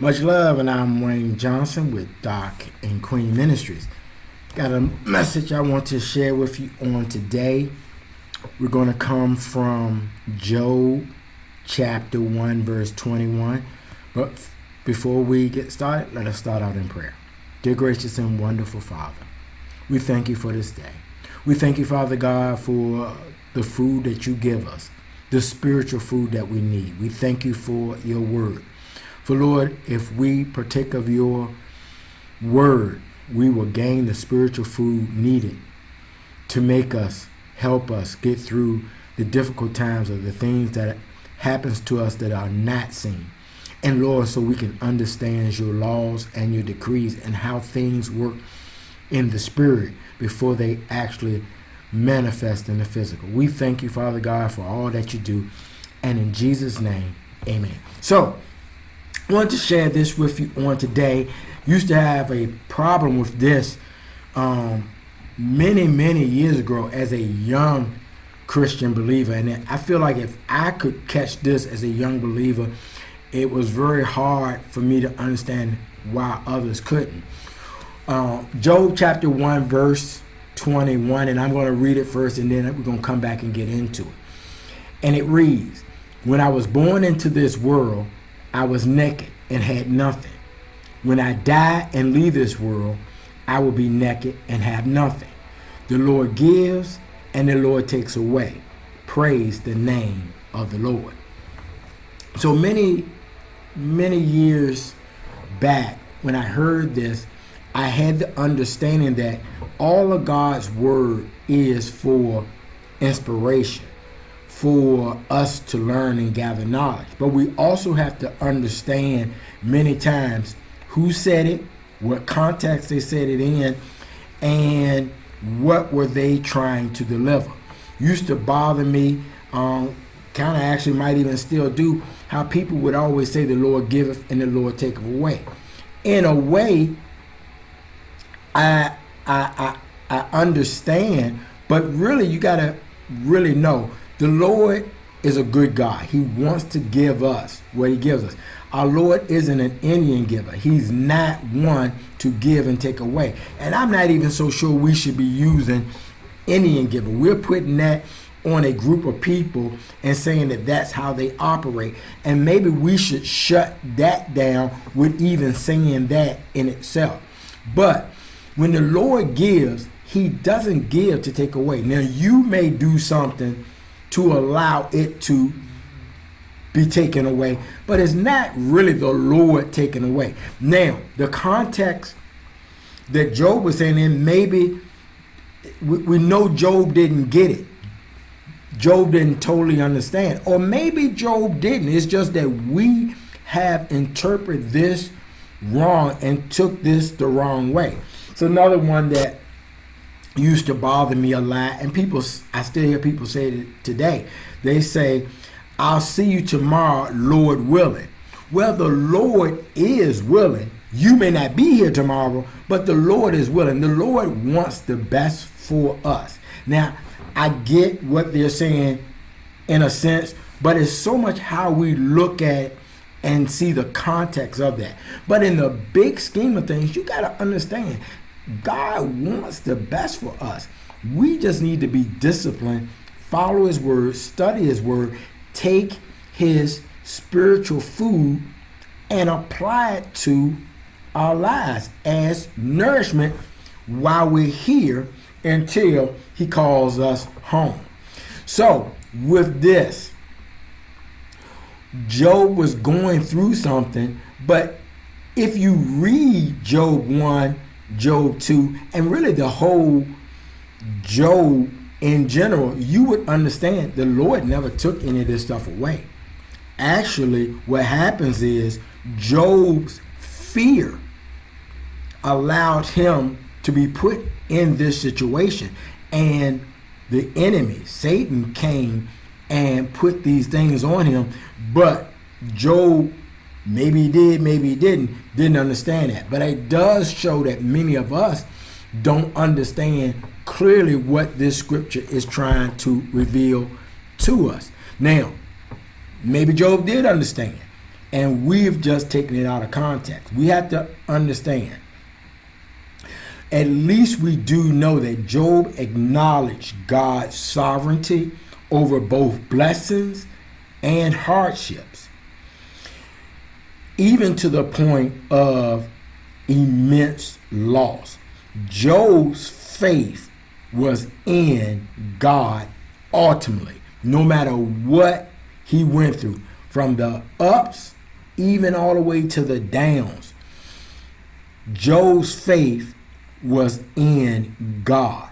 Much love, and I'm Wayne Johnson with Doc and Queen Ministries. Got a message I want to share with you on today. We're going to come from Job chapter 1, verse 21. But before we get started, let us start out in prayer. Dear gracious and wonderful Father, we thank you for this day. We thank you, Father God, for the food that you give us, the spiritual food that we need. We thank you for your word. For Lord, if we partake of your word, we will gain the spiritual food needed to help us get through the difficult times of the things that happens to us that are not seen. And Lord, so we can understand your laws and your decrees and how things work in the spirit before they actually manifest in the physical. We thank you, Father God, for all that you do. And in Jesus' name, amen. So, I want to share this with you on today. Used to have a problem with this many years ago as a young Christian believer. And I feel like if I could catch this as a young believer, it was very hard for me to understand why others couldn't. Job chapter 1, verse 21, and I'm going to read it first and then we're going to come back and get into it. And it reads, "When I was born into this world, I was naked and had nothing. When I die and leave this world, I will be naked and have nothing. The Lord gives and the Lord takes away. Praise the name of the Lord." So many years back, when I heard this, I had the understanding that all of God's word is for inspiration, for us to learn and gather knowledge. But we also have to understand many times who said it, what context they said it in, and what were they trying to deliver. Used to bother me, kind of actually might even still do, how people would always say the Lord giveth and the Lord taketh away. In a way, I understand, but really you got to really know the Lord is a good God. He wants to give us what he gives us. Our Lord isn't an Indian giver. He's not one to give and take away. And I'm not even so sure we should be using Indian giver. We're putting that on a group of people and saying that that's how they operate. And maybe we should shut that down with even saying that in itself. But when the Lord gives, he doesn't give to take away. Now, you may do something to allow it to be taken away, but it's not really the Lord taken away. Now, the context that Job was saying in, maybe we know Job didn't get it. Job didn't totally understand. Or maybe Job didn't. It's just that we have interpreted this wrong and took this the wrong way. It's another one that used to bother me a lot, and I still hear people say it today. They say, "I'll see you tomorrow, Lord willing." Well, the Lord is willing. You may not be here tomorrow, but the Lord is willing. The Lord wants the best for us. Now, I get what they're saying in a sense, but it's so much how we look at and see the context of that. But in the big scheme of things, you got to understand, God wants the best for us. We just need to be disciplined, follow his word, study his word, take his spiritual food and apply it to our lives as nourishment while we're here until he calls us home. So with this, Job was going through something, but if you read Job 1, Job 2, and really the whole Job in general, you would understand the Lord never took any of this stuff away. Actually, what happens is Job's fear allowed him to be put in this situation, and the enemy, Satan, came and put these things on him. But Job, maybe he did, maybe he didn't understand that. But it does show that many of us don't understand clearly what this scripture is trying to reveal to us. Now, maybe Job did understand, and we've just taken it out of context. We have to understand. At least we do know that Job acknowledged God's sovereignty over both blessings and hardships, even to the point of immense loss. Job's faith was in God ultimately, no matter what he went through, from the ups even all the way to the downs. Job's faith was in God,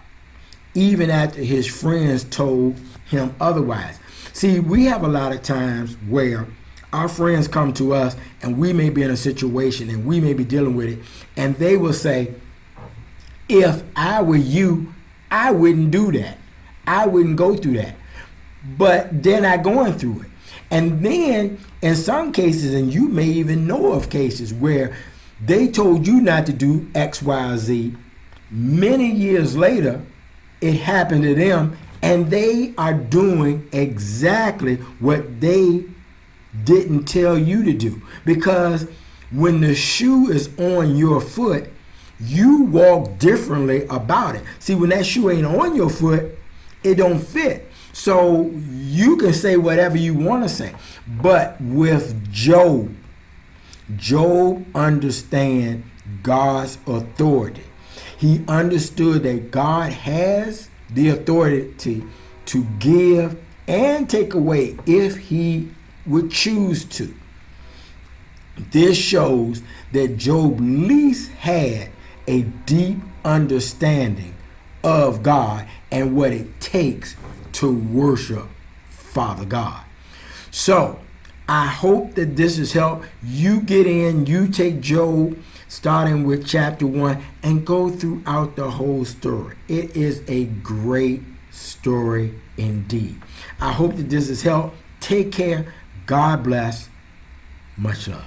even after his friends told him otherwise. See, we have a lot of times where our friends come to us and we may be in a situation and we may be dealing with it, and they will say, if I were you, I wouldn't do that. I wouldn't go through that. But they're not going through it. And then in some cases, and you may even know of cases where they told you not to do X, Y, or Z. Many years later, it happened to them, and they are doing exactly what they didn't tell you to do. Because when the shoe is on your foot, you walk differently about it. See, when that shoe ain't on your foot, it don't fit. So you can say whatever you want to say. But with Job understands God's authority. He understood that God has the authority to give and take away if he would choose to. This shows that Job at least had a deep understanding of God and what it takes to worship Father God. So I hope that this has helped. You get in, you take Job, starting with chapter 1, and go throughout the whole story. It is a great story indeed. I hope that this has helped. Take care. God bless. Much love.